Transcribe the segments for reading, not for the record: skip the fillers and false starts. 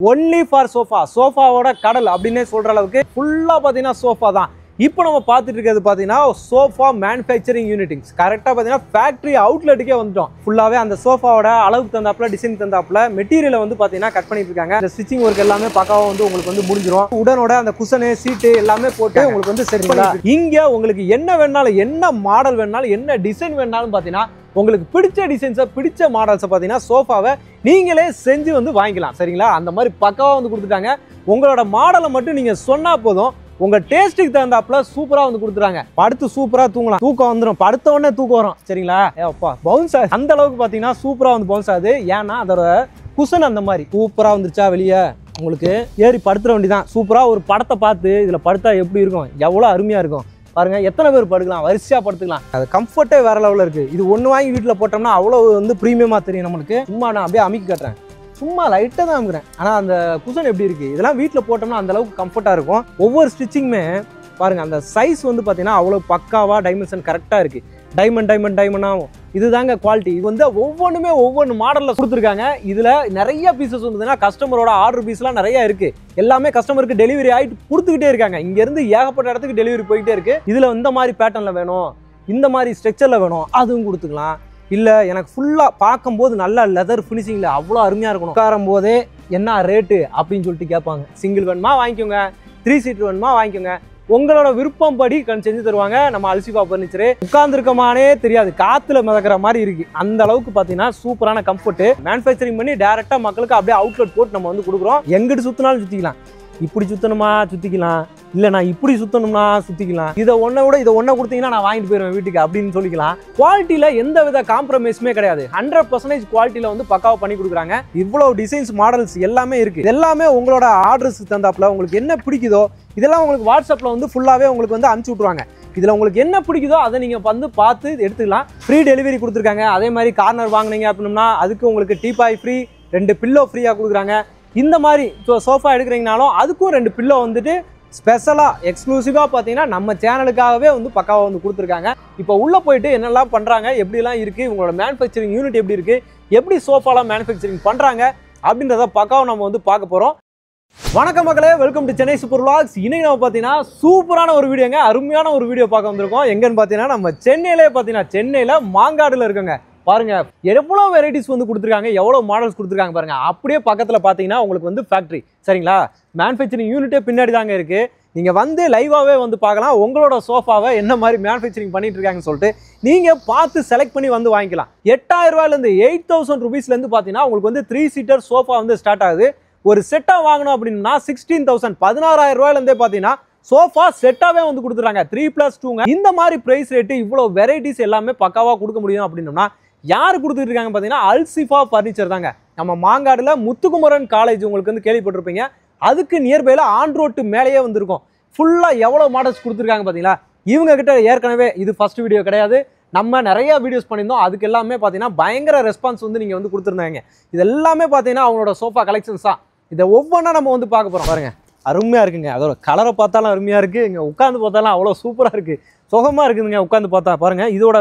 Only for sofa. சோஃபாவோட கடல் அப்படின்னே சொல்ற அளவுக்கு ஃபுல்லா பாத்தீங்கன்னா சோஃபா தான். இப்போ நம்ம பார்த்துட்டு இருக்கிறது பார்த்தீங்கன்னா சோஃபா மேனுஃபேக்சரிங் யூனிட்டிங்ஸ். கரெக்டாக பார்த்தீங்கன்னா ஃபேக்ட்ரி அவுட்லெட்டுக்கே வந்துட்டோம். ஃபுல்லாகவே அந்த சோஃபாவோட அளவுக்கு தந்தாப்புல டிசைன் தந்தாப்புல மெட்டீரியலை வந்து பார்த்தீங்கன்னா கட் பண்ணிட்டு இருக்காங்க. இந்த ஸ்டிச்சிங் ஒர்க் எல்லாமே பக்காவாக வந்து உங்களுக்கு வந்து முடிஞ்சிடும். உடனோட அந்த குஷனு சீட்டு எல்லாமே போட்டு உங்களுக்கு வந்து சரிங்களா. இங்கே உங்களுக்கு என்ன வேணாலும், என்ன மாடல் வேணாலும், என்ன டிசைன் வேணாலும் பார்த்தீங்கன்னா உங்களுக்கு பிடிச்ச டிசைன்ஸை பிடிச்ச மாடல்ஸை பார்த்தீங்கன்னா சோஃபாவை நீங்களே செஞ்சு வந்து வாங்கிக்கலாம். சரிங்களா, அந்த மாதிரி பக்காவாக வந்து கொடுத்துட்டாங்க. உங்களோட மாடலை மட்டும் நீங்கள் சொன்னால் போதும், உங்க டேஸ்ட்டுக்கு தகுந்தாப்புல சூப்பரா வந்து கொடுத்துறாங்க. படுத்து சூப்பரா தூங்கலாம். தூக்கம் வந்துடும், படுத்த உடனே தூக்கம் வரும். சரிங்களா, ஏப்பா பவுன்ஸ் ஆகுது அந்த அளவுக்கு பார்த்தீங்கன்னா சூப்பரா வந்து பவுன்ஸ் ஆகுது. ஏன்னா அதோட குஷன் அந்த மாதிரி சூப்பரா வந்துருச்சா. வெளியே உங்களுக்கு ஏறி படுத்துற வேண்டிதான். சூப்பரா ஒரு படத்தை பார்த்து இதுல படுத்தா எப்படி இருக்கும், எவ்வளோ அருமையா இருக்கும் பாருங்க. எத்தனை பேர் படுக்கலாம், வரிசையா படுத்துக்கலாம். அது கம்ஃபர்ட்டே வேற லெவலில் இருக்கு. இது ஒன்று வாங்கி வீட்டில் போட்டோம்னா அவ்வளோ வந்து ப்ரீமியமா தெரியும் நம்மளுக்கு. சும்மா நான் அப்படியே அமைக்க கட்டுறேன், சும்மா லைட்டாக தான் அமுக்கிறேன். ஆனால் அந்த குஷன் எப்படி இருக்குது, இதெல்லாம் வீட்டில் போட்டோம்னா அந்த அளவுக்கு கம்ஃபர்ட்டாக இருக்கும். ஒவ்வொரு ஸ்டிச்சிங்குமே பாருங்கள், அந்த சைஸ் வந்து பார்த்தீங்கன்னா அவ்வளோ பக்காவாக டைமென்ஷன் கரெக்டாக இருக்குது. டைமண்டாகும். இதுதாங்க குவாலிட்டி. இது வந்து ஒவ்வொன்றுமே ஒவ்வொன்று மாடலில் கொடுத்துருக்காங்க. இதில் நிறைய பீசஸ் வந்ததுன்னா கஸ்டமரோட ஆர்டர் பீஸ்லாம் நிறையா இருக்குது. எல்லாமே கஸ்டமருக்கு டெலிவரி ஆகிட்டு கொடுத்துக்கிட்டே இருக்காங்க. இங்கேருந்து ஏகப்பட்ட இடத்துக்கு டெலிவரி போயிட்டே இருக்குது. இதில் இந்த மாதிரி பேட்டர்னில் வேணும், இந்த மாதிரி ஸ்ட்ரக்சரில் வேணும், அதுவும் கொடுத்துக்கலாம். இல்லை எனக்கு ஃபுல்லாக பார்க்கும்போது நல்லா லெதர் ஃபினிஷிங்கில் அவ்வளோ அருமையாக இருக்கணும். உட்காரும் போதே என்ன ரேட்டு அப்படின்னு சொல்லிட்டு கேட்பாங்க. சிங்கிள் வேணுமா வாங்கிக்கோங்க, 3 சீட் வேணுமா வாங்கிக்கோங்க, உங்களோட விருப்பம் படி செஞ்சு தருவாங்க. நம்ம அல்சிஃபா ஃபர்னிச்சர். உட்கார்ந்துருக்கமானே தெரியாது, காற்றுல மிதக்கிற மாதிரி இருக்குது. அந்த அளவுக்கு பார்த்தீங்கன்னா சூப்பரான கம்ஃபர்ட். மேனுஃபேக்சரிங் பண்ணி டேரெக்டாக மக்களுக்கு அப்படியே அவுட்லெட் போட்டு நம்ம வந்து கொடுக்குறோம். எங்கிட்டு சுற்றினாலும் சுற்றிக்கலாம். இப்படி சுற்றணுமா சுற்றிக்கலாம், இல்லை நான் இப்படி சுற்றணும்னா சுற்றிக்கலாம். இதை ஒன்றை விட இதை ஒன்றை கொடுத்தீங்கன்னா நான் வாங்கிட்டு போயிடுவேன் வீட்டுக்கு அப்படின்னு சொல்லிக்கலாம். குவாலிட்டியில் எந்த வித காம்ப்ரமைஸுமே கிடையாது. 100% குவாலிட்டியில் வந்து பக்காவாக பண்ணி கொடுக்குறாங்க. இவ்வளோ டிசைன்ஸ் மாடல்ஸ் எல்லாமே இருக்குது. எல்லாமே உங்களோட ஆர்டர்ஸுக்கு தந்தாப்புல உங்களுக்கு என்ன பிடிக்குதோ இதெல்லாம் உங்களுக்கு வாட்ஸ்அப்பில் வந்து ஃபுல்லாகவே உங்களுக்கு வந்து அனுப்பிச்சி விட்ருவாங்க. இதில் உங்களுக்கு என்ன பிடிக்குதோ அதை நீங்கள் வந்து பார்த்து எடுத்துக்கலாம். ஃப்ரீ டெலிவரி கொடுத்துருக்காங்க. அதே மாதிரி கார்னர் வாங்கினீங்க அப்படின்னா அதுக்கு உங்களுக்கு டீபாய் ஃப்ரீ, 2 பில்லோ ஃப்ரீயாக கொடுக்குறாங்க. இந்த மாதிரி சோஃபா எடுக்கிறீங்கனாலும் அதுக்கும் 2 பில்லோ வந்துட்டு ஸ்பெஷலாக எக்ஸ்க்ளூசிவாக பார்த்தீங்கன்னா நம்ம சேனலுக்காகவே வந்து பக்காவாக வந்து கொடுத்துருக்காங்க. இப்போ உள்ளே போயிட்டு என்னெல்லாம் பண்ணுறாங்க, எப்படிலாம் இருக்குது, உங்களோட மேனுஃபேக்சரிங் யூனிட் எப்படி இருக்குது, எப்படி சோஃபாலாம் மேனுஃபேக்சரிங் பண்ணுறாங்க அப்படின்றத பக்காவாக நம்ம வந்து பார்க்க போகிறோம். வணக்கம் மக்களே, welcome to Chennai super vlogs. இன்னைக்கு நம்ம பார்த்தீங்கன்னா சூப்பரான ஒரு வீடியோங்க, அருமையான ஒரு வீடியோ பார்க்க வந்திருக்கோம். எங்கன்னு பார்த்தீங்கன்னா நம்ம சென்னையிலே பார்த்தீங்கன்னா சென்னையில் மாங்காடுல இருக்குங்க. பாருங்க எவ்வளோ வெரைட்டிஸ் வந்து கொடுத்துருக்காங்க, எவ்வளோ மாடல்ஸ் கொடுத்துருக்காங்க பாருங்க. அப்படியே பக்கத்தில் பார்த்தீங்கன்னா உங்களுக்கு வந்து ஃபேக்ட்ரி. சரிங்களா, மேனுஃபேக்சரிங் யூனிட்டே பின்னாடி தாங்க இருக்கு. நீங்கள் வந்து லைவாகவே வந்து பார்க்கலாம். உங்களோட சோஃபாவை என்ன மாதிரி மேனுஃபேக்சரிங் பண்ணிட்டு இருக்காங்கன்னு சொல்லிட்டு நீங்கள் பார்த்து செலக்ட் பண்ணி வந்து வாங்கிக்கலாம். 8000 ரூபாயிலேருந்து 8000 ருபீஸ்லேருந்து பார்த்தீங்கன்னா உங்களுக்கு வந்து 3 சீட்டர் சோஃபா வந்து ஸ்டார்ட் ஆகுது. ஒரு செட்டாக வாங்கணும் அப்படின்னா 16,000 16,000 ரூபாயிலேருந்தே பார்த்தீங்கன்னா சோஃபா செட்டாவே வந்து கொடுத்துறாங்க. 3+2ங்க. இந்த மாதிரி பிரைஸ் ரேட்டு இவ்வளோ வெரைட்டிஸ் எல்லாமே பக்காவாக கொடுக்க முடியும் அப்படின்னா யார் கொடுத்துட்டு இருக்காங்க பார்த்தீங்கன்னா அல்சிஃபா ஃபர்னிச்சர் தாங்க. நம்ம மாங்காடுல முத்துக்குமரன் காலேஜ் உங்களுக்கு வந்து கேள்விப்பட்டிருப்பீங்க. அதுக்கு நியர்பையில் ஆன் ரோட்டு மேலேயே வந்திருக்கும். ஃபுல்லாக எவ்வளோ மாடல்ஸ் கொடுத்துருக்காங்க பார்த்தீங்களா. இவங்க கிட்ட ஏற்கனவே இது ஃபர்ஸ்ட் வீடியோ கிடையாது, நம்ம நிறைய வீடியோஸ் பண்ணியிருந்தோம். அதுக்கு எல்லாமே பார்த்தீங்கன்னா பயங்கர ரெஸ்பான்ஸ் வந்து நீங்கள் வந்து கொடுத்துருந்தாங்க. இது எல்லாமே பார்த்தீங்கன்னா அவங்களோட சோஃபா கலெக்ஷன்ஸ் தான். இதை ஒவ்வொன்றா நம்ம வந்து பார்க்க போகிறோம். பாருங்க அருமையாக இருக்குங்க. அதோட கலரை பார்த்தாலும் அருமையாக இருக்குது, இங்கே உட்காந்து பார்த்தாலும் அவ்வளோ சூப்பராக இருக்குது, சுகமாக இருக்குதுங்க உட்காந்து பார்த்தா. பாருங்கள் இதோட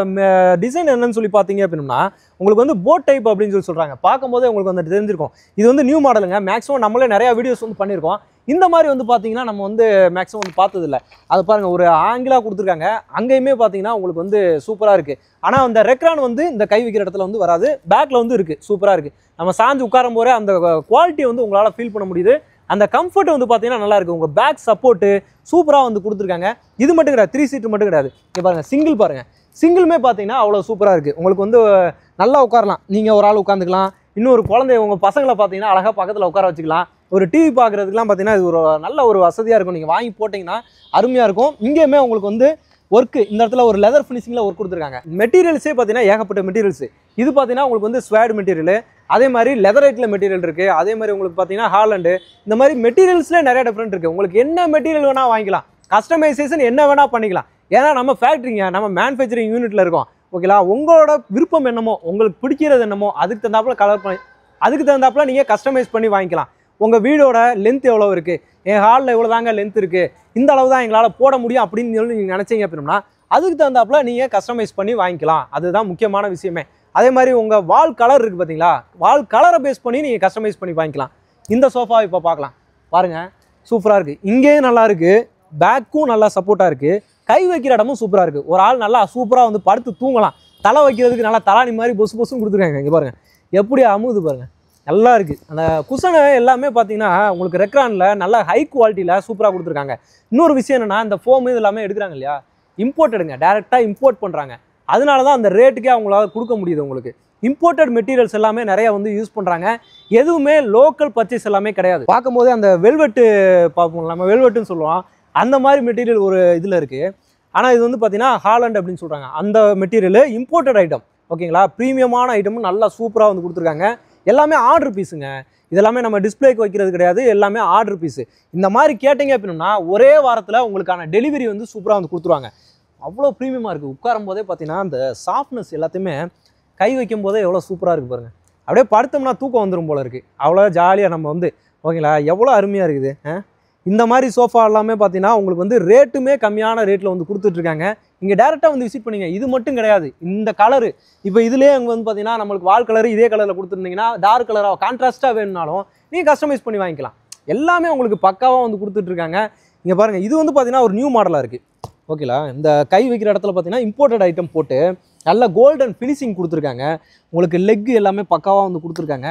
டிசைன் என்னன்னு சொல்லி பார்த்தீங்க அப்படின்னா உங்களுக்கு வந்து போட் டைப் அப்படின்னு சொல்லி சொல்கிறாங்க. பார்க்கும்போதே உங்களுக்கு வந்து தெரிஞ்சிருக்கும். இது வந்து நியூ மாடலுங்க. மேக்ஸிமம் நம்மளே நிறையா வீடியோஸ் வந்து பண்ணியிருக்கோம். இந்த மாதிரி வந்து பார்த்தீங்கன்னா நம்ம வந்து மேக்ஸிமம் வந்து பார்த்ததில்ல. அது பாருங்கள் ஒரு ஆங்கிளாக கொடுத்துருக்காங்க. அங்கேயுமே பார்த்தீங்கன்னா உங்களுக்கு வந்து சூப்பராக இருக்குது. ஆனால் அந்த ரெக்ரான் வந்து இந்த கை வைக்கிற இடத்துல வந்து வராது, பேக்கில் வந்து இருக்குது. சூப்பராக இருக்குது. நம்ம சாஞ்சு உட்காரும் போதே அந்த குவாலிட்டி வந்து உங்களால் ஃபீல் பண்ண முடியுது. அந்த கம்ஃபர்ட் வந்து பார்த்தீங்கன்னா நல்லா இருக்குது. உங்கள் பேக் சப்போர்ட்டு சூப்பராக வந்து கொடுத்துருக்காங்க. இது மட்டும் கிடையாது, 3 சீட்டு மட்டும் கிடையாது. இங்கே பாருங்கள் சிங்கிள் பாருங்கள், சிங்கிளுமே பார்த்தீங்கன்னா அவ்வளோ சூப்பராக இருக்குது. உங்களுக்கு வந்து நல்லா உட்காரலாம். நீங்கள் ஒரு ஆள் உட்காந்துக்கலாம், இன்னொரு குழந்தை உங்கள் பசங்களை பார்த்தீங்கன்னா அழகாக பக்கத்தில் உட்கார வச்சுக்கலாம். ஒரு டிவி பார்க்குறதுக்குலாம் பார்த்தீங்கன்னா இது ஒரு நல்ல ஒரு வசதியாக இருக்கும். நீங்கள் வாங்கி போட்டிங்கன்னா அருமையாக இருக்கும். இங்கேயுமே உங்களுக்கு வந்து ஒர்க்கு இந்த இடத்துல ஒரு லெதர் ஃபினிஷிங்கில் ஒர்க் கொடுத்துருக்காங்க. மெட்டீரியல்ஸே பார்த்தீங்கன்னா ஏகப்பட்ட மெட்டீரியல்ஸ். இது பார்த்தீங்கன்னா உங்களுக்கு வந்து ஸ்வேட் மெட்டீரியல், அதே மாதிரி லெதரைட்டில் மெட்டீரியல் இருக்குது, அதே மாதிரி உங்களுக்கு பார்த்தீங்கன்னா ஹாலண்டு. இந்த மாதிரி மெட்டீரியல்ஸ்லேயே நிறைய டிஃப்ரெண்ட் இருக்குது. உங்களுக்கு என்ன மெட்டீரியல் வேணால் வாங்கிக்கலாம், கஸ்டமைசேஷன் என்ன வேணால் பண்ணிக்கலாம். ஏன்னா நம்ம ஃபேக்ட்ரிங்க, நம்ம மேனுஃபேக்சரிங் யூனிட்டில் இருக்கோம். ஓகேங்களா, உங்களோட விருப்பம் என்னமோ, உங்களுக்கு பிடிக்கிறது என்னமோ அதுக்கு தகுந்தாப்புல கலர் பண்ணி அதுக்கு தகுந்தாப்புல நீங்கள் கஸ்டமைஸ் பண்ணி வாங்கிக்கலாம். உங்கள் வீடோட லென்த் எவ்வளோ இருக்குது, என் ஹாலில் எவ்வளோ தாங்க லென்த் இருக்குது, இந்த அளவு தான் எங்களால் போட முடியும் அப்படின்னு சொல்லி நீங்கள் நினச்சிங்க அப்படின்னா அதுக்கு தகுந்தாப்புல நீங்கள் கஸ்டமைஸ் பண்ணி வாங்கிக்கலாம். அதுதான் முக்கியமான விஷயமே. அதே மாதிரி உங்கள் வால் கலர் இருக்குது பார்த்தீங்களா, வால் கலரை பேஸ் பண்ணி நீங்கள் கஸ்டமைஸ் பண்ணி வாங்கிக்கலாம். இந்த சோஃபா இப்போ பார்க்கலாம் பாருங்கள், சூப்பராக இருக்குது. இங்கேயும் நல்லா இருக்குது, பேக்கும் நல்லா சப்போர்ட்டாக இருக்குது, கை வைக்கிற இடமும் சூப்பராக இருக்குது. ஒரு ஆள் நல்லா சூப்பராக வந்து படுத்து தூங்கலாம். தலை வைக்கிறதுக்கு நல்லா தலாணி மாதிரி பொசு பொசுன்னு கொடுத்துருக்காங்க. இங்கே பாருங்கள் எப்படி அமுகுது பாருங்கள், நல்லா இருக்குது. அந்த குஷனை எல்லாமே பார்த்தீங்கன்னா உங்களுக்கு ரெக்ரானில் நல்லா ஹை குவாலிட்டியில் சூப்பராக கொடுத்துருக்காங்க. இன்னொரு விஷயம் என்னென்னா, இந்த ஃபோம் இது எல்லாமே எடுக்கிறாங்க இல்லையா, இம்போர்ட்டடுங்க, டேரெக்டாக இம்போர்ட் பண்ணுறாங்க. அதனால தான் அந்த ரேட்டுக்கே அவங்களால கொடுக்க முடியுது. உங்களுக்கு இம்போர்ட்டட் மெட்டீரியல்ஸ் எல்லாமே நிறைய வந்து யூஸ் பண்ணுறாங்க. எதுவுமே லோக்கல் பர்ச்சேஸ் எல்லாமே கிடையாது. பார்க்கும்போது அந்த வெல்வெட்டு பார்ப்போம், நம்ம வெல்வெட்டுன்னு சொல்லுவோம், அந்த மாதிரி மெட்டீரியல் ஒரு இதில் இருக்குது. ஆனால் இது வந்து பார்த்தீங்கன்னா ஹாலண்ட் அப்படின்னு சொல்கிறாங்க. அந்த மெட்டீரியல் இம்போர்ட்டட் ஐட்டம், ஓகேங்களா. ப்ரீமியமான ஐட்டமும் நல்லா சூப்பராக வந்து கொடுத்துருக்காங்க. எல்லாமே ஆர்டர் பீஸுங்க. இதெல்லாமே நம்ம டிஸ்பிளேக்கு வைக்கிறது கிடையாது, எல்லாமே ஆர்டர் பீஸு. இந்த மாதிரி கேட்டிங்க அப்படின்னா ஒரே வாரத்தில் உங்களுக்கான டெலிவரி வந்து சூப்பராக வந்து கொடுத்துருவாங்க. அவ்வளோ ப்ரீமியமாக இருக்குது. உட்காரும் போதே பார்த்தீங்கன்னா அந்த சாஃப்ட்னஸ் எல்லாத்தையுமே கை வைக்கும் போதே எவ்வளோ சூப்பராக இருக்குது பாருங்கள். அப்படியே படுத்தோம்னா தூக்கம் வந்துடும் போல இருக்குது. அவ்வளோ ஜாலியாக நம்ம வந்து, ஓகேங்களா, எவ்வளோ அருமையாக இருக்குது. இந்த மாதிரி சோஃபா எல்லாமே பார்த்தீங்கன்னா உங்களுக்கு வந்து ரேட்டுமே கம்மியான ரேட்டில் வந்து கொடுத்துட்ருக்காங்க. இங்கே டேரெக்டாக வந்து விசிட் பண்ணிங்க. இது மட்டும் கிடையாது, இந்த கலரு இப்போ இதுலேயே அங்கே வந்து பார்த்தீங்கன்னா நம்மளுக்கு வால் கலரு இதே கலரில் கொடுத்துருந்தீங்கன்னா டார்க் கலராக கான்ட்ராஸ்ட்டாக வேணும்னாலும் நீங்கள் கஸ்டமைஸ் பண்ணி வாங்கிக்கலாம். எல்லாமே உங்களுக்கு பக்காவாக வந்து கொடுத்துட்ருக்காங்க. இங்கே பாருங்கள், இது வந்து பார்த்தீங்கன்னா ஒரு நியூ மாடலாக இருக்குது, ஓகேலா. இந்த கை வைக்கிற இடத்துல பார்த்தீங்கன்னா இம்போர்ட்டட் ஐட்டம் போட்டு நல்ல கோல்டன் ஃபினிஷிங் கொடுத்துருக்காங்க. உங்களுக்கு லெக் எல்லாமே பக்காவாக வந்து கொடுத்துருக்காங்க.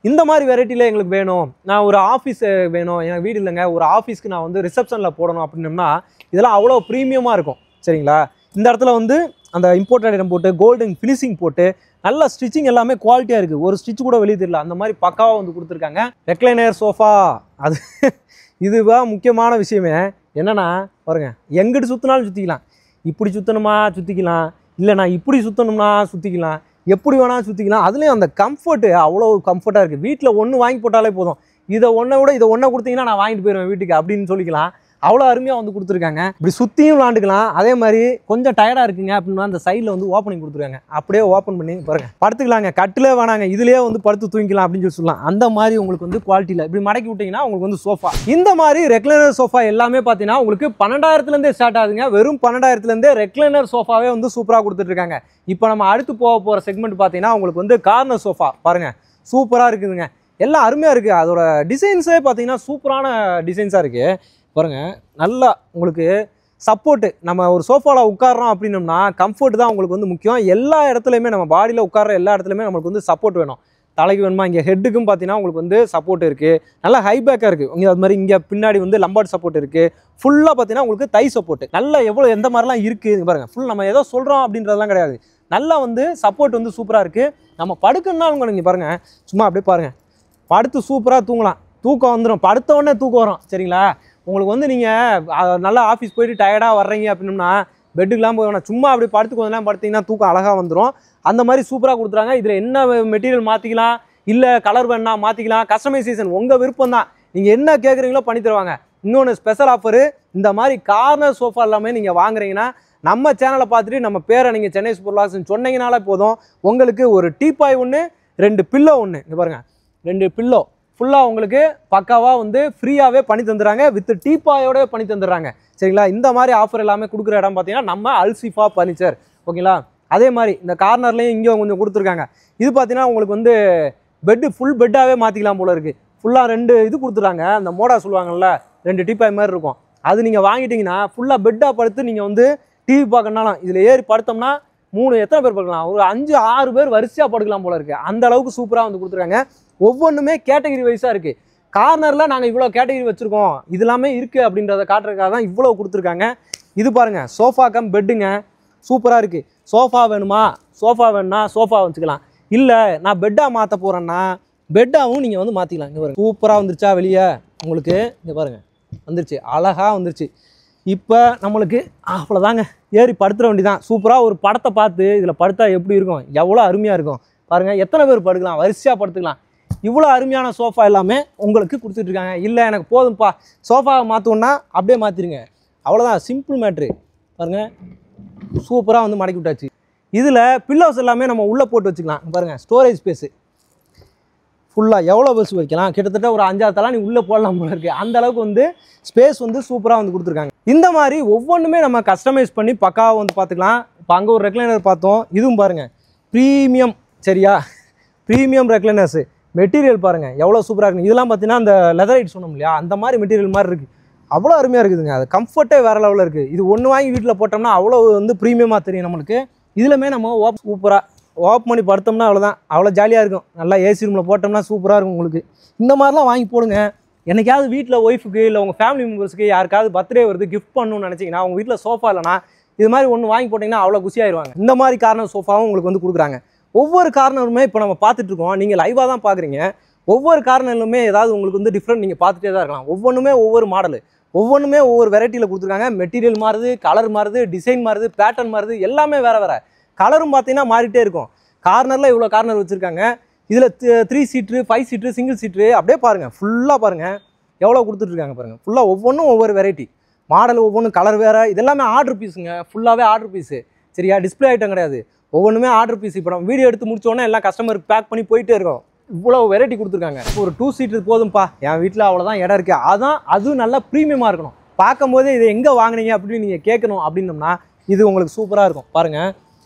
இந்த மாதிரி வெரைட்டியில் எங்களுக்கு வேணும், நான் ஒரு ஆஃபீஸ் வேணும், எனக்கு வீடு இல்லைங்க, ஒரு ஆஃபீஸ்க்கு நான் வந்து ரிசப்ஷனில் போடணும் அப்படின்னோம்னா இதெல்லாம் அவ்வளோ ப்ரீமியமாக இருக்கும், சரிங்களா. இந்த இடத்துல வந்து அந்த இம்போர்ட்டட் ஐட்டம் போட்டு கோல்டன் ஃபினிஷிங் போட்டு நல்ல ஸ்டிச்சிங் எல்லாமே குவாலிட்டியாக இருக்குது. ஒரு ஸ்டிச் கூட வெளியே தெரியல, அந்த மாதிரி பக்காவாக வந்து கொடுத்துருக்காங்க. ரெக்லைனர் சோஃபா, அது இதுதான் முக்கியமான விஷயமே. என்னென்னா பாருங்க, எங்கிட்டு சுற்றினாலும் சுற்றிக்கலாம், இப்படி சுற்றணுமா சுற்றிக்கலாம், இல்லை நான் இப்படி சுற்றணும்னா சுற்றிக்கலாம், எப்படி வேணாலும் சுற்றிக்கலாம். அதுலேயும் அந்த கம்ஃபர்ட்டு அவ்வளோ கம்ஃபர்ட்டாக இருக்குது. வீட்டில் ஒன்று வாங்கி போட்டாலே போதும், இதை ஒன்றை விட இதை ஒன்றை கொடுத்தீங்கன்னா நான் வாங்கிட்டு போயிடுவேன் வீட்டுக்கு அப்படின்னு சொல்லிக்கலாம். அவ்வளோ அருமையாக வந்து கொடுத்துருக்காங்க. இப்படி சுற்றியும் விளாண்டுக்கலாம். அதே மாதிரி கொஞ்சம் டயர்டாக இருக்குங்க அப்படின்னா அந்த சைடில் வந்து ஓப்பனிங் கொடுத்துருக்காங்க. அப்படியே ஓப்பன் பண்ணி பாருங்கள், படுத்துக்கலாங்க, கட்டிலே வேணாங்க, இதுலேயே வந்து படுத்து தூங்கிக்கலாம் அப்படின்னு சொல்லலாம். அந்த மாதிரி உங்களுக்கு வந்து குவாலிட்டியில் இப்படி மடக்கி விட்டிங்கன்னா உங்களுக்கு வந்து சோஃபா. இந்த மாதிரி ரெக்லைனர் சோஃபா எல்லாமே பார்த்தீங்கன்னா உங்களுக்கு 12,000லேருந்தே ஸ்டார்ட் ஆகுதுங்க. வெறும் 12,000லேருந்தே ரெக்லைனர் சோஃபாவே வந்து சூப்பராக கொடுத்துட்ருக்காங்க. இப்போ நம்ம அடுத்து போகிற செக்மெண்ட் பார்த்தீங்கன்னா உங்களுக்கு வந்து கார்னர் சோஃபா பாருங்கள், சூப்பராக இருக்குதுங்க. எல்லாம் அருமையாக இருக்குது. அதோட டிசைன்ஸே பார்த்தீங்கன்னா சூப்பரான டிசைன்ஸாக இருக்குது பாருங்கள். நல்லா உங்களுக்கு சப்போர்ட்டு, நம்ம ஒரு சோஃபாவில் உட்காரோம் அப்படின்னோம்னா கம்ஃபர்ட் தான் உங்களுக்கு வந்து முக்கியம். எல்லா இடத்துலையுமே நம்ம பாடியில் உட்கார எல்லா இடத்துலையுமே நம்மளுக்கு வந்து சப்போர்ட் வேணும். தலைக்கு வேணுமா, இங்கே ஹெட்டுக்கும் பார்த்தீங்கன்னா உங்களுக்கு வந்து சப்போர்ட் இருக்குது, நல்லா ஹை பேக்காக இருக்குது. இங்கே அது மாதிரி இங்கே பின்னாடி வந்து லம்பார்ட் சப்போர்ட் இருக்குது. ஃபுல்லாக பார்த்தீங்கன்னா உங்களுக்கு தை சப்போர்ட் நல்லா எவ்வளோ எந்த மாதிரிலாம் இருக்குது பாருங்கள். ஃபுல் நம்ம ஏதோ சொல்கிறோம் அப்படின்றதெல்லாம் கிடையாது, நல்லா வந்து சப்போர்ட் வந்து சூப்பராக இருக்குது. நம்ம படுக்கணும்னாலும் இங்கே பாருங்கள், சும்மா அப்படியே பாருங்கள், படுத்து சூப்பராக தூங்கலாம். தூக்கம் வந்துடும், படுத்த உடனே தூக்கம் வரும், சரிங்களா. உங்களுக்கு வந்து நீங்கள் நல்லா ஆஃபீஸ் போயிட்டு டயர்டாக வர்றீங்க அப்படின்னா பெட்டுக்கெலாம் போய் வேணாம், சும்மா அப்படி படுத்து கொஞ்சம் படுத்திங்கன்னா தூக்கம் அழகாக வந்துடும். அந்த மாதிரி சூப்பராக கொடுத்துறாங்க. இதில் என்ன மெட்டீரியல் மாற்றிக்கலாம், இல்லை கலர் வேணா மாற்றிக்கலாம், கஸ்டமைசேஷன் உங்கள் விருப்பம் தான். நீங்கள் என்ன கேட்குறீங்களோ பண்ணி தருவாங்க. இன்னொன்று ஸ்பெஷல் ஆஃபரு, இந்த மாதிரி கார்னர் சோஃபா எல்லாமே நீங்கள் வாங்குறீங்கன்னா நம்ம சேனலை பார்த்துட்டு நம்ம பேரை நீங்கள் சென்னை சூப்பர் வ்ளாக்ஸ்னு சொன்னீங்கனாலே போதும், உங்களுக்கு ஒரு டீப்பாய் ஒன்று, 2 பில்லோ ஒன்று, இங்கே பாருங்கள் 2 பில்லோ ஃபுல்லாக உங்களுக்கு பக்காவாக வந்து ஃப்ரீயாகவே பண்ணி தந்துடுறாங்க, வித் டீப்பாயோட பண்ணி தந்துடுறாங்க, சரிங்களா. இந்த மாதிரி ஆஃபர் எல்லாமே கொடுக்குற இடம் பார்த்தீங்கன்னா நம்ம அல்சிஃபா ஃபர்னிச்சர், ஓகேங்களா. அதே மாதிரி இந்த கார்னர்லேயும் இங்கே கொஞ்சம் கொடுத்துருக்காங்க. இது பார்த்தீங்கன்னா உங்களுக்கு வந்து பெட்டு ஃபுல் பெட்டாகவே மாற்றிக்கலாம் போல இருக்குது. ஃபுல்லாக 2 இது கொடுத்துறாங்க, அந்த மோடா சொல்லுவாங்கள்ல, 2 டீப்பாய் மாதிரி இருக்கும். அது நீங்கள் வாங்கிட்டீங்கன்னா ஃபுல்லாக பெட்டாக படுத்து நீங்கள் வந்து டிவி பார்க்கணுனாலும் இதில் ஏறி படுத்தோம்னா 3 எத்தனை பேர் படுக்கலாம், ஒரு 5-6 பேர் வரிசையாக படுக்கலாம் போல இருக்குது. அந்த அளவுக்கு சூப்பராக வந்து கொடுத்துருக்காங்க. ஒவ்வொன்றுமே கேட்டகரி வைஸாக இருக்குது. கார்னரில் நாங்கள் இவ்வளோ கேட்டகரி வச்சுருக்கோம், இது எல்லாமே இருக்குது அப்படின்றத காட்டுறதுக்காக தான் இவ்வளோ கொடுத்துருக்காங்க. இது பாருங்கள், சோஃபா கம் பெட்டுங்க, சூப்பராக இருக்குது. சோஃபா வேணுமா, சோஃபா வேணும்னா சோஃபா வச்சுக்கலாம், இல்லை நான் பெட்டாக மாற்ற போகிறேன்னா பெட்டாகவும் நீங்கள் வந்து மாற்றிக்கலாம். இங்கே பாருங்கள், சூப்பராக வந்துருச்சா வெளியே உங்களுக்கு, இங்கே பாருங்கள் வந்துருச்சு, அழகாக வந்துருச்சு. இப்போ நம்மளுக்கு அவ்வளோதாங்க, ஏறி படுத்துற வேண்டி தான். சூப்பராக ஒரு படத்தை பார்த்து இதில் படுத்தா எப்படி இருக்கும், எவ்வளோ அருமையாக இருக்கும் பாருங்கள். எத்தனை பேர் படுக்கலாம், வரிசையாக படுத்துக்கலாம். இவ்வளோ அருமையான சோஃபா எல்லாமே உங்களுக்கு கொடுத்துட்ருக்காங்க. இல்லை எனக்கு போதும்ப்பா சோஃபாவை மாற்றோன்னா அப்படியே மாற்றிடுங்க, அவ்வளோதான், சிம்பிள் மேட்ரு. பாருங்கள் சூப்பராக வந்து மடக்கி விட்டாச்சு. இதில் பில்லோஸ் எல்லாமே நம்ம உள்ளே போட்டு வச்சுக்கலாம். பாருங்கள் ஸ்டோரேஜ் ஸ்பேஸு ஃபுல்லாக எவ்வளோ பஸ் வைக்கலாம், கிட்டத்தட்ட ஒரு 5-6 தலை நீ உள்ளே போடலாம் போல இருக்குது. அந்த அளவுக்கு வந்து ஸ்பேஸ் வந்து சூப்பராக வந்து கொடுத்துருக்காங்க. இந்த மாதிரி ஒவ்வொன்றுமே நம்ம கஸ்டமைஸ் பண்ணி பக்காவாக வந்து பார்த்துக்கலாம். இப்போ அங்கே ஒரு ரெக்லைனர் பார்த்தோம், இதுவும் பாருங்கள் ப்ரீமியம், சரியா, ப்ரீமியம் ரெக்லைனர்ஸு. மெட்டீரியல் பாருங்கள் எவ்வளோ சூப்பராக இருக்குது. இதெல்லாம் பார்த்தீங்கன்னா அந்த லெதரைட் சொன்னோம் இல்லையா, அந்த மாதிரி மெட்டீரியல் மாதிரி இருக்குது. அவ்வளோ அருமையாக இருக்குதுங்க. அது கம்ஃபர்ட்டே வேறு லெவலில் இருக்குது. இது ஒன்று வாங்கி வீட்டில் போட்டோம்னா அவ்வளோ வந்து ப்ரீமியமாக தெரியும் நம்மளுக்கு. இதுலமே நம்ம சூப்பராக ஓப் பண்ணி படுத்தோம்னா அவ்வளோதான், அவ்வளோ ஜாலியாக இருக்கும். நல்லா ஏசி ரூமில் போட்டோம்னா சூப்பராக இருக்கும் உங்களுக்கு. இந்த மாதிரிலாம் வாங்கி போடுங்க. என்னைக்காவது வீட்டில் ஒய்ஃபுக்கு இல்லை உங்கள் ஃபேமிலி மெம்பர்ஸுக்கு யாருக்காவது பர்த்டே வருது கிஃப்ட் பண்ணணும்னு நினச்சிங்கன்னா, உங்கள் வீட்டில் சோஃபா இல்லைனா இது மாதிரி ஒன்று வாங்கி போட்டிங்கன்னா அவ்வளோ குஷியாயிருவாங்க. இந்த மாதிரி கார்னர் சோஃபாவும் உங்களுக்கு வந்து கொடுக்குறாங்க. ஒவ்வொரு கார்னருமே இப்போ நம்ம பார்த்துட்ருக்கோம், நீங்கள் லைவாக தான் பார்க்குறீங்க. ஒவ்வொரு கார்னர்லுமே ஏதாவது உங்களுக்கு வந்து டிஃப்ரெண்ட் நீங்கள் பார்த்துட்டே தான் இருக்கலாம். ஒவ்வொன்றுமே ஒவ்வொரு மாடலு, ஒவ்வொன்றுமே ஒவ்வொரு வெரைட்டியில் கொடுத்துருக்காங்க. மெட்டீரியல் மாறுது, கலர் மாறுது, டிசைன் மாறுது, பேட்டர்ன் மாறுது, எல்லாமே வேறு வேறு. கலரும் பார்த்தீங்கன்னா மாறிட்டே இருக்கும். கார்னரில் இவ்வளோ கார்னர் வச்சுருக்காங்க. இதில் 3 சீட்ரு, 5 சீட்ரு, சிங்கிள் சீட்ரு அப்படியே பாருங்கள். ஃபுல்லாக பாருங்கள் எவ்வளோ கொடுத்துட்ருக்காங்க பாருங்கள். ஃபுல்லாக ஒவ்வொன்றும் ஒவ்வொரு வெரைட்டி மாடல், ஒவ்வொன்றும் கலர் வேறு. இதெல்லாமே ஆர்டர் பீஸுங்க, ஃபுல்லாகவே ஆர்டர் பீஸு. சரியா, டிஸ்பிளே ஐட்டம் கிடையாது, ஒவ்வொன்றுமே ஆர்டர் பீஸ். இப்போ நம்ம வீடியோ எடுத்து முடிச்சோன்னே எல்லாம் கஸ்டமருக்கு பேக் பண்ணி போயிட்டே இருக்கோம். இவ்வளோ வெரைட்டி கொடுத்துருக்காங்க. ஒரு 2 சீட்டு போதும்ப்பா, என் வீட்டில் அவ்வளோதான் இடம் இருக்குது. அதுவும் நல்லா ப்ரீமியமாக இருக்கணும். பார்க்கும்போதே இதை எங்கே வாங்கினீங்க அப்படின்னு நீங்கள் கேட்கணும் அப்படின்னோம்னா இது உங்களுக்கு சூப்பராக இருக்கும். பாருங்கள்,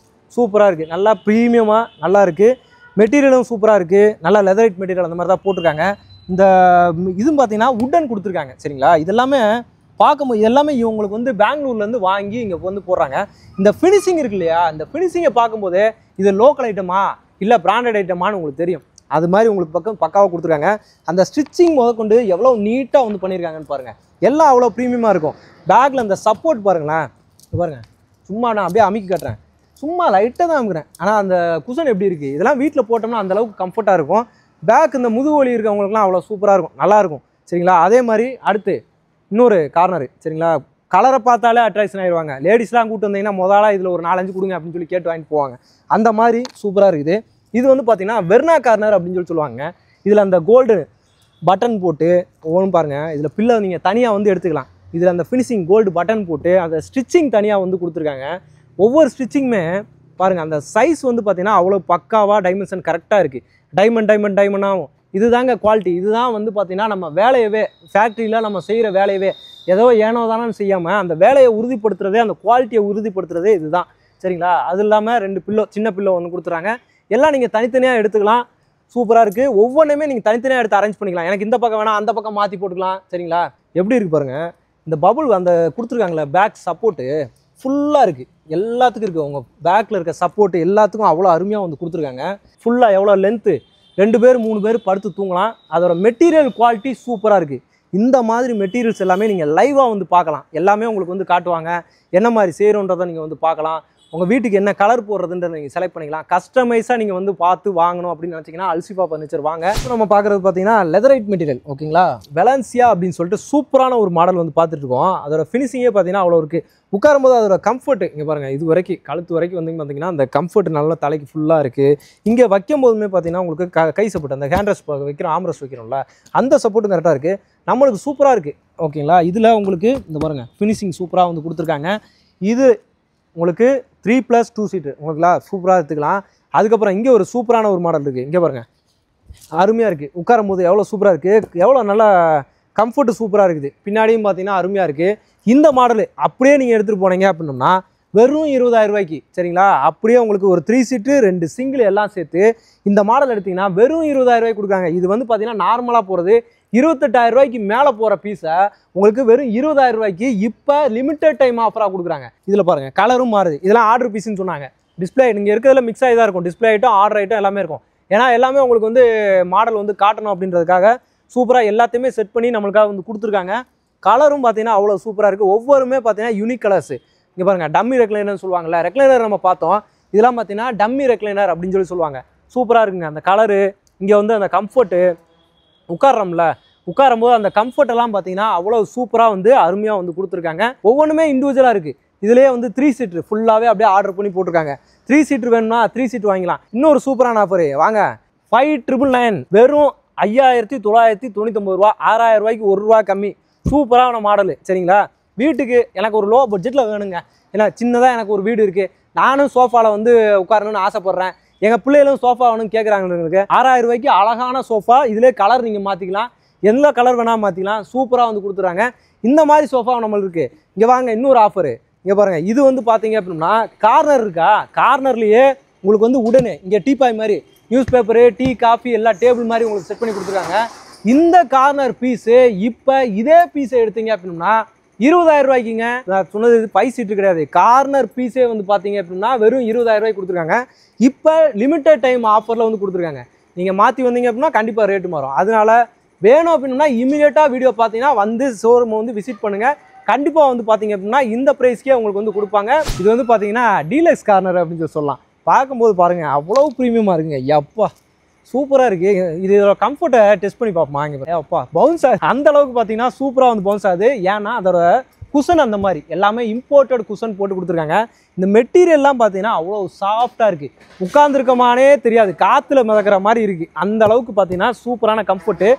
சூப்பராக இருக்குது, நல்லா ப்ரீமியமாக நல்லா இருக்குது. மெட்டீரியலும் சூப்பராக இருக்குது, நல்லா லெதரைட் மெட்டீரியல் அந்த மாதிரி தான் போட்டிருக்காங்க. இந்த இதுவும் பார்த்தீங்கன்னா உட்டன் கொடுத்துருக்காங்க. சரிங்களா, இதெல்லாமே பார்க்கும்போது எல்லாமே இவங்களுக்கு வந்து பெங்களூர்லேருந்து வாங்கி இங்கே வந்து போடுறாங்க. இந்த ஃபினிஷிங் இருக்கு இல்லையா, இந்த ஃபினிஷிங்கை பார்க்கும்போதே இது லோக்கல் ஐட்டமா இல்லை பிராண்டட் ஐட்டமானு உங்களுக்கு தெரியும். அது மாதிரி உங்களுக்கு பக்காவாக கொடுத்துருக்காங்க. அந்த ஸ்டிச்சிங் முதற்கொண்டு எவ்வளோ நீட்டாக வந்து பண்ணியிருக்காங்கன்னு பாருங்கள். எல்லாம் அவ்வளோ ப்ரீமியமாக இருக்கும். பேக்கில் அந்த சப்போர்ட் பாருங்களேன், பாருங்கள். சும்மா நான் அப்படியே அமுக்கி காட்டுறேன், சும்மா லைட்டாக தான் அமுக்கிறேன். ஆனால் அந்த குஷன் எப்படி இருக்குது, இதெல்லாம் வீட்டில் போட்டோம்னா அந்தளவுக்கு கம்ஃபர்ட்டாக இருக்கும். பேக் இந்த முதுகு வலி இருக்கவங்களுக்குலாம் அவ்வளோ சூப்பராக இருக்கும், நல்லாயிருக்கும். சரிங்களா, அதே மாதிரி அடுத்து இன்னொரு கார்னரு. சரிங்களா, கலரை பார்த்தாலே அட்ராக்ஷன் ஆகிடுவாங்க. லேடிஸ்லாம் கூப்பிட்டு வந்தீங்கன்னா முதலாக இதில் ஒரு 4-5 கொடுங்க அப்படின்னு சொல்லி கேட்டு வாங்கிட்டு போவாங்க. அந்த மாதிரி சூப்பராக இருக்குது. இது வந்து பார்த்தீங்கன்னா வெர்னா கார்னர் அப்படின்னு சொல்லுவாங்க. இதில் அந்த கோல்டு பட்டன் போட்டு ஒவ்வொன்றும் பாருங்கள். இதில் பில்லை நீங்கள் தனியாக வந்து எடுத்துக்கலாம். இதில் அந்த ஃபினிஷிங் கோல்டு பட்டன் போட்டு அந்த ஸ்டிச்சிங் தனியாக வந்து கொடுத்துருக்காங்க. ஒவ்வொரு ஸ்டிச்சிங்குமே பாருங்கள், அந்த சைஸ் வந்து பார்த்தீங்கன்னா அவ்வளோ பக்காவாக டைமென்ஷன் கரெக்டாக இருக்குது. டைமண்டாகும். இதுதாங்க குவாலிட்டி. இதுதான் வந்து பார்த்தீங்கன்னா நம்ம வேலையவே ஃபேக்ட்ரியில் நம்ம செய்கிற வேலையவே ஏதோ ஏனோ தானு செய்யாமல் அந்த வேலையை உறுதிப்படுத்துறதே, அந்த குவாலிட்டியை உறுதிப்படுத்துறதே இதுதான். சரிங்களா, அது இல்லாமல் 2 பில்லோ, சின்ன பில்லோ ஒன்று கொடுத்துறாங்க. எல்லாம் நீங்கள் தனித்தனியாக எடுத்துக்கலாம். சூப்பராக இருக்குது. ஒவ்வொன்றுமே நீங்கள் தனித்தனியாக எடுத்து அரேஞ்ச் பண்ணிக்கலாம். எனக்கு இந்த பக்கம் வேணால் அந்த பக்கம் மாற்றி போட்டுக்கலாம். சரிங்களா, எப்படி இருக்குது பாருங்கள். இந்த பபுள் அந்த கொடுத்துருக்காங்களே பேக் சப்போர்ட்டு ஃபுல்லாக இருக்குது, எல்லாத்துக்கும் இருக்குது. உங்கள் பேக்கில் இருக்க சப்போர்ட்டு எல்லாத்துக்கும் அவ்வளோ அருமையாக வந்து கொடுத்துருக்காங்க. ஃபுல்லாக எவ்வளோ லென்த்து, 2 பேர் 3 பேர் படுத்து தூங்கலாம். அதோட மெட்டீரியல் குவாலிட்டி சூப்பராக இருக்குது. இந்த மாதிரி மெட்டீரியல்ஸ் எல்லாமே நீங்கள் லைவாக வந்து பார்க்கலாம். எல்லாமே உங்களுக்கு வந்து காட்டுவாங்க. என்ன மாதிரி செய்கிறோன்றதை நீங்கள் வந்து பார்க்கலாம். உங்கள் வீட்டுக்கு என்ன கலர் போடுறதுன்ற நீங்கள் செலக்ட் பண்ணிக்கலாம். கஸ்டமைஸாக நீங்கள் வந்து பார்த்து வாங்கணும் அப்படின்னு நினச்சிங்கன்னா அல்சிஃபா ஃபர்னிச்சர் வாங்க. இப்போ நம்ம பார்க்குறது பார்த்தீங்கன்னா லெதரைட் மெட்டீரியல். ஓகேங்களா, வெலன்சியா அப்படின்னு சொல்லிட்டு சூப்பரான ஒரு மாடல் வந்து பார்த்துட்ருக்கோம். அதோட ஃபினிஷிங்கே பார்த்தீங்கன்னா அவ்வளோ இருக்குது. உட்காரும்போது அதோட கம்ஃபர்ட் இங்கே பாருங்கள், இது வரைக்கும் கழுத்து வரைக்கும் வந்து பார்த்தீங்கன்னா அந்த கம்ஃபர்ட் நல்லா தலைக்கு ஃபுல்லாக இருக்குது. இங்கே வைக்கும் போதுமே பார்த்தீங்கன்னா உங்களுக்கு கை சப்போர்ட், அந்த ஹேண்ட் ரெஸ்ட் வைக்கிறோம், ஆம் ரெஸ்ட் வைக்கிறோம்ல, அந்த சப்போர்ட்டும் கரெக்டாக இருக்குது. நம்மளுக்கு சூப்பராக இருக்குது. ஓகேங்களா, இதில் உங்களுக்கு இந்த பாருங்கள் ஃபினிஷிங் சூப்பராக வந்து கொடுத்துருக்காங்க. இது உங்களுக்கு 3+2 சீட்டு உங்களுக்குலாம் சூப்பராக எடுத்துக்கலாம். அதுக்கப்புறம் இங்கே ஒரு சூப்பரான ஒரு மாடல் இருக்குது. இங்கே பாருங்கள், அருமையாக இருக்குது. உட்காரும் போது எவ்வளோ சூப்பராக இருக்குது, எவ்வளோ நல்லா கம்ஃபர்ட்டு சூப்பராக இருக்குது. பின்னாடியும் பார்த்தீங்கன்னா அருமையாக இருக்குது. இந்த மாடலு அப்படியே நீங்கள் எடுத்துகிட்டு போனீங்க அப்படின்னோம்னா வெறும் 20,000 ரூபாய்க்கு. சரிங்களா, அப்படியே உங்களுக்கு ஒரு 3 சீட்டு 2 சிங்கிள் எல்லாம் சேர்த்து இந்த மாடல் எடுத்திங்கன்னா வெறும் 20,000 ரூபாய்க்கு கொடுக்குறாங்க. இது வந்து பார்த்தீங்கன்னா நார்மலாக போகிறது 28,000 ரூபாய்க்கு மேலே போகிற பீஸை உங்களுக்கு வெறும் 20,000 ரூபாய்க்கு இப்போ லிமிட்டட் டைம் ஆஃபராக கொடுக்குறாங்க. இதில் பாருங்கள் கலரும் மாறுது. இதெல்லாம் ஆர்டர் பீஸ்ன்னு சொன்னாங்க. டிஸ்பிளே நீங்கள் இருக்கிறதுல மிக்ஸ் ஆகி தான் இருக்கும். டிஸ்பிளே ஐட்டம், ஆர்டர் ஐட்டம் எல்லாமே இருக்கும். ஏன்னா எல்லாமே உங்களுக்கு வந்து மாடல் வந்து காட்டணும் அப்படின்றதுக்காக சூப்பராக எல்லாத்தையுமே செட் பண்ணி நம்மளுக்காக வந்து கொடுத்துருக்காங்க. கலரும் பார்த்தீங்கன்னா அவ்வளோ சூப்பராக இருக்குது. ஒவ்வொருமே பார்த்தீங்கன்னா யூனிக் கலர்ஸ். இங்கே பாருங்கள், டம்மி ரெக்லைனர்னு சொல்லுவாங்கள்ல, ரெக்லைனர் நம்ம பார்த்தோம். இதெல்லாம் பார்த்தீங்கன்னா டம்மி ரெக்லைனர் அப்படின்னு சொல்லுவாங்க. சூப்பராக இருக்குங்க அந்த கலரு. இங்கே வந்து அந்த கம்ஃபர்ட்டு, உட்கார்றோம்ல, உட்காரும்போது அந்த கம்ஃபர்ட் எல்லாம் பார்த்தீங்கன்னா அவ்வளோ சூப்பராக வந்து அருமையாக வந்து கொடுத்துருக்காங்க. ஒவ்வொன்றுமே இண்டிவிஜுவலாக இருக்குது. இதுலேயே வந்து 3 சீட்ரு ஃபுல்லாகவே அப்படியே ஆர்டர் பண்ணி போட்டிருக்காங்க. 3 சீட்ரு வேணும்னா 3 சீட் வாங்கிக்கலாம். இன்னொரு சூப்பரான ஆஃபரு வாங்க, 5,999 வெறும் 5,999 ரூபா. 6,000 ரூபாய்க்கு 1 ரூபா கம்மி. சூப்பரான மாடலு. சரிங்களா, வீட்டுக்கு எனக்கு ஒரு லோ பட்ஜெட்டில் வேணுங்க. ஏன்னா சின்னதாக எனக்கு ஒரு வீடு இருக்குது, நானும் சோஃபாவில் வந்து உட்காரணும்னு ஆசைப்பட்றேன், எங்கள் பிள்ளைகளும் சோஃபா வேணும்னு கேட்குறாங்களுக்கு 6,000 ரூபாய்க்கு அழகான சோஃபா. இதிலே கலர் நீங்கள் மாற்றிக்கலாம், எந்த கலர் வேணால் மாற்றிக்கலாம். சூப்பராக வந்து கொடுத்துறாங்க. இந்த மாதிரி சோஃபா நம்மளுக்கு இருக்குது. இங்கே வாங்க, இன்னொரு ஆஃபரு. இங்கே பாருங்கள், இது வந்து பார்த்தீங்க அப்படின்னா கார்னர் இருக்கா, கார்னர்லேயே உங்களுக்கு வந்து உடனே இங்கே டீபாய் மாதிரி நியூஸ் பேப்பரு டீ காஃபி எல்லாம் டேபிள் மாதிரி உங்களுக்கு செட் பண்ணி கொடுத்துருக்காங்க. இந்த கார்னர் பீஸு இப்போ இதே பீஸை எடுத்தீங்க அப்படின்னா 20,000 ரூபாய்க்குங்க. நான் சொன்னது பை சீட்டு கிடையாது, கார்னர் பீஸே வந்து பார்த்தீங்க அப்படின்னா வெறும் 20,000 ரூபாய்க்கு கொடுத்துருக்காங்க. இப்போ லிமிட்டட் டைம் ஆஃபரில் வந்து கொடுத்துருக்காங்க. நீங்கள் மாற்றி வந்தீங்க அப்படின்னா கண்டிப்பாக ரேட்டு மாறும். அதனால வேணும் அப்படின்னா இமீடியட்டாக வீடியோ பார்த்தீங்கன்னா வந்து ஷோரூமை வந்து விசிட் பண்ணுங்கள். கண்டிப்பாக வந்து பார்த்தீங்க அப்படின்னா இந்த ப்ரைஸ்க்கே உங்களுக்கு வந்து கொடுப்பாங்க. இது வந்து பார்த்தீங்கன்னா டீலக்ஸ் கார்னர் அப்படின்னு சொல்லலாம். பார்க்கும்போது பாருங்கள் அவ்வளோ ப்ரீமியமாக இருக்குங்க. எப்பா சூப்பராக இருக்குது. இது இதோட கம்ஃபர்ட்டை டெஸ்ட் பண்ணி பார்ப்போம் இங்கே. அப்பா பவுன்ஸ் அந்த அளவுக்கு பார்த்தீங்கன்னா சூப்பராக வந்து பவுன்ஸ் ஆகுது. ஏன்னா அதோட குஷன் அந்த மாதிரி எல்லாமே இம்போர்ட்டட் குஷன் போட்டு கொடுத்துருக்காங்க. இந்த மெட்டீரியல்லாம் பார்த்தீங்கன்னா அவ்வளோ சாஃப்டாக இருக்குது. உட்காந்துருக்கமானே தெரியாது, காற்றுல மிதக்கிற மாதிரி இருக்குது. அந்த அளவுக்கு பார்த்தீங்கன்னா சூப்பரான கம்ஃபர்ட்டு.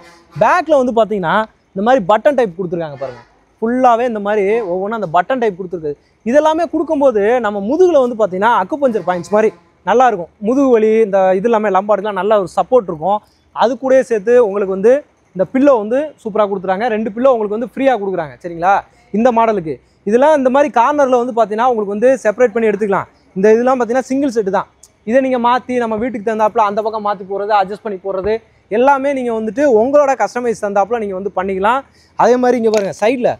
பேக்கில் வந்து பார்த்தீங்கன்னா இந்த மாதிரி பட்டன் டைப் கொடுத்துருக்காங்க பாருங்கள். ஃபுல்லாகவே இந்த மாதிரி ஒவ்வொன்றும் அந்த பட்டன் டைப் கொடுத்துருக்கு. இதெல்லாமே கொடுக்கும்போது நம்ம முதுகில் வந்து பார்த்தீங்கன்னா அக்குபஞ்சர் பாயிண்ட்ஸ் மாதிரி நல்லாயிருக்கும். முதுகு வலி இந்த இது எல்லாமே லம்பாடுலாம் நல்ல ஒரு சப்போர்ட் இருக்கும். அது கூடயே சேர்த்து உங்களுக்கு வந்து இந்த பில்லோ வந்து சூப்பராக கொடுத்துறாங்க. 2 பில்லோ உங்களுக்கு வந்து ஃப்ரீயாக கொடுக்குறாங்க. சரிங்களா, இந்த மாடலுக்கு இதெல்லாம் இந்த மாதிரி கார்னரில் வந்து பார்த்தீங்கன்னா உங்களுக்கு வந்து செப்பரேட் பண்ணி எடுத்துக்கலாம். இந்த இதெல்லாம் பார்த்தீங்கன்னா சிங்கிள் செட்டு தான். இதை நீங்கள் மாற்றி நம்ம வீட்டுக்கு தந்தாப்புல அந்த பக்கம் மாற்றி போடுறது, அட்ஜஸ்ட் பண்ணி போடுறது எல்லாமே நீங்கள் வந்துட்டு உங்களோட கஸ்டமைஸ் தந்தாப்புல நீங்கள் வந்து பண்ணிக்கலாம். அதே மாதிரி இங்கே பாருங்கள் சைடில்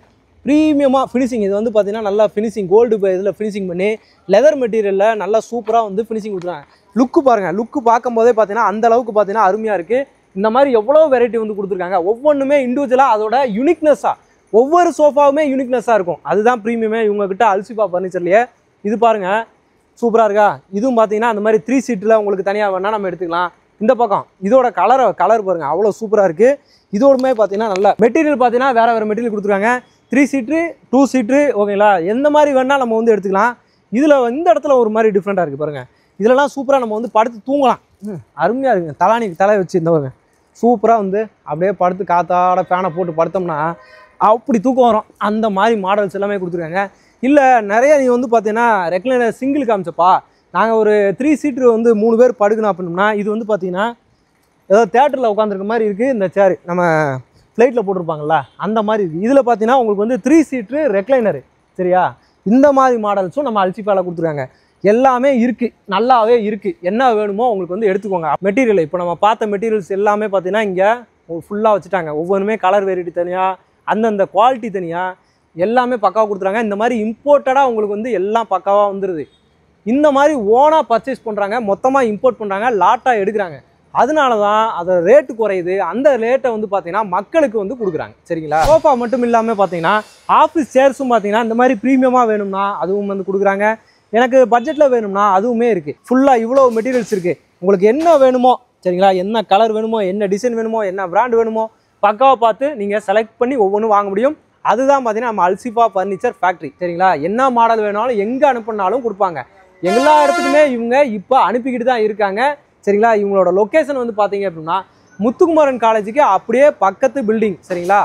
ப்ரீமியமாக ஃபினிஷிங். இது வந்து பார்த்தீங்கன்னா நல்லா ஃபினிஷிங் கோல்டு இதில் ஃபினிஷிங் பண்ணி லெதர் மெட்டீரியலில் நல்லா சூப்பராக வந்து ஃபினிஷிங் கொடுத்துருக்காங்க. லுக்கு பாருங்கள், லுக்கு பார்க்கும்போதே பார்த்தீங்கன்னா அந்த அளவுக்கு பார்த்தீங்கன்னா அருமையாக இருக்குது. இந்த மாதிரி எவ்வளோ வெரைட்டி வந்து கொடுத்துருக்காங்க. ஒவ்வொன்றுமே இண்டிவிஜுவலாக அதோட யூனிக்னஸாக ஒவ்வொரு சோஃபாவுமே யூனிக்னஸாக இருக்கும். அதுதான் ப்ரீமியமே இவங்ககிட்ட அல்சிஃபா ஃபர்னிச்சர்லையே. இது பாருங்கள் சூப்பராக இருக்கா. இதுவும் பார்த்தீங்கன்னா அந்த மாதிரி 3 சீட்டில் உங்களுக்கு தனியாக வேணால் நம்ம எடுத்துக்கலாம். இந்த பக்கம் இதோட கலர் பாருங்கள் அவ்வளோ சூப்பராக இருக்குது. இதோடுமே பார்த்தீங்கன்னா நல்ல மெட்டீரியல் பார்த்தீங்கன்னா வேறு மெட்டீரியல் கொடுத்துருக்காங்க. 3 சீட்ரு 2 சீட்ரு ஓகேங்களா, எந்த மாதிரி வேணால் நம்ம வந்து எடுத்துக்கலாம். இதில் இந்த இடத்துல ஒரு மாதிரி டிஃப்ரெண்ட்டாக இருக்குது பாருங்கள். இதிலலாம் சூப்பராக நம்ம வந்து படுத்து தூங்கலாம். அருமையாக இருக்குங்க. தலையை வச்சு இந்த பாருங்க சூப்பராக வந்து அப்படியே படுத்து காத்தாட ஃபேனை போட்டு படுத்தோம்னா அப்படி தூக்கம் வரும். அந்த மாதிரி மாடல்ஸ் எல்லாமே கொடுத்துருக்காங்க. இல்லை நிறைய நீ வந்து பார்த்தீங்கன்னா ரெக்லைனர் சிங்கிள் காமிச்சப்பா, நாங்கள் ஒரு 3 சீட்ரு வந்து 3 பேர் படுக்கணும் அப்படின்னோம்னா இது வந்து பார்த்தீங்கன்னா ஏதோ தேட்டரில் உட்காந்துருக்க மாதிரி இருக்குது. இந்த சேரு நம்ம ஃப்ளைட்டில் போட்டிருப்பாங்கள்ல அந்த மாதிரி இருக்குது. இதில் பார்த்தீங்கன்னா உங்களுக்கு வந்து 3 சீட்ரு ரெக்லைனரு. சரியா, இந்த மாதிரி மாடல்ஸும் நம்ம அல்சிஃபாவில் கொடுத்துருக்காங்க. எல்லாமே இருக்குது, நல்லாவே இருக்குது. என்ன வேணுமோ உங்களுக்கு வந்து எடுத்துக்கோங்க. மெட்டீரியல் இப்போ நம்ம பார்த்த மெட்டீரியல்ஸ் எல்லாமே பார்த்தீங்கன்னா இங்கே ஃபுல்லாக வச்சுட்டாங்க. ஒவ்வொன்றுமே கலர் வெரைட்டி தனியாக, அந்தந்த குவாலிட்டி தனியாக எல்லாமே பக்காவாக கொடுத்துறாங்க. இந்த மாதிரி இம்போர்ட்டடாக உங்களுக்கு வந்து எல்லாம் பக்காவாக வந்துடுது. இந்த மாதிரி ஓனாக பர்ச்சேஸ் பண்ணுறாங்க, மொத்தமாக இம்போர்ட் பண்ணுறாங்க, லாட்டாக எடுக்கிறாங்க. அதனால தான் அதை ரேட்டு குறையுது. அந்த ரேட்டை வந்து பார்த்தீங்கன்னா மக்களுக்கு வந்து கொடுக்குறாங்க. சரிங்களா, சோஃபா மட்டும் இல்லாமல் பார்த்தீங்கன்னா ஆஃபீஸ் சேர்ஸும் பார்த்தீங்கன்னா இந்த மாதிரி ப்ரீமியமாக வேணும்னா அதுவும் வந்து கொடுக்குறாங்க. எனக்கு பட்ஜெட்டில் வேணும்னா அதுவுமே இருக்குது. ஃபுல்லாக இவ்வளோ மெட்டீரியல்ஸ் இருக்குது. உங்களுக்கு என்ன வேணுமோ சரிங்களா, என்ன கலர் வேணுமோ, என்ன டிசைன் வேணுமோ, என்ன பிராண்ட் வேணுமோ பக்காவாக பார்த்து நீங்கள் செலக்ட் பண்ணி ஒவ்வொன்றும் வாங்க முடியும். அதுதான் பார்த்தீங்கன்னா நம்ம அல்சிஃபா ஃபர்னிச்சர் ஃபேக்ட்ரி. சரிங்களா, என்ன மாடல் வேணாலும் எங்கே அனுப்புனாலும் கொடுப்பாங்க. எல்லா இடத்துக்குமே இவங்க இப்போ அனுப்பிக்கிட்டு தான் இருக்காங்க. சரிங்களா, இவங்களோட லொக்கேஷன் வந்து பார்த்தீங்க அப்படின்னா முத்துக்குமரன் காலேஜுக்கு அப்படியே பக்கத்து பில்டிங். சரிங்களா,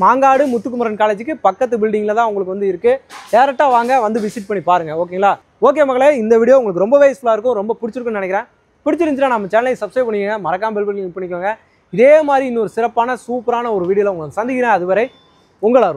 மாங்காடு முத்துக்குமரன் காலேஜுக்கு பக்கத்து பில்டிங்கில் தான் உங்களுக்கு வந்து இருக்குது. டேரெக்டாக வாங்க, வந்து விசிட் பண்ணி பாருங்கள். ஓகேங்களா, ஓகே மகளே, இந்த வீடியோ உங்களுக்கு ரொம்பவே யூஸ்ஃபுல்லாக இருக்கும், ரொம்ப பிடிச்சிருக்குன்னு நினைக்கிறேன். பிடிச்சிருந்துச்சுன்னா நம்ம சேனலை சப்ஸ்கிரைப் பண்ணிக்கோங்க, மறக்காம பெல் பட்டன் கிளிக் பண்ணிக்கோங்க. இதே மாதிரி இன்னொரு சிறப்பான சூப்பரான ஒரு வீடியோவில் உங்களை சந்திக்கிறேன். அதுவரை உங்கள் அருண்.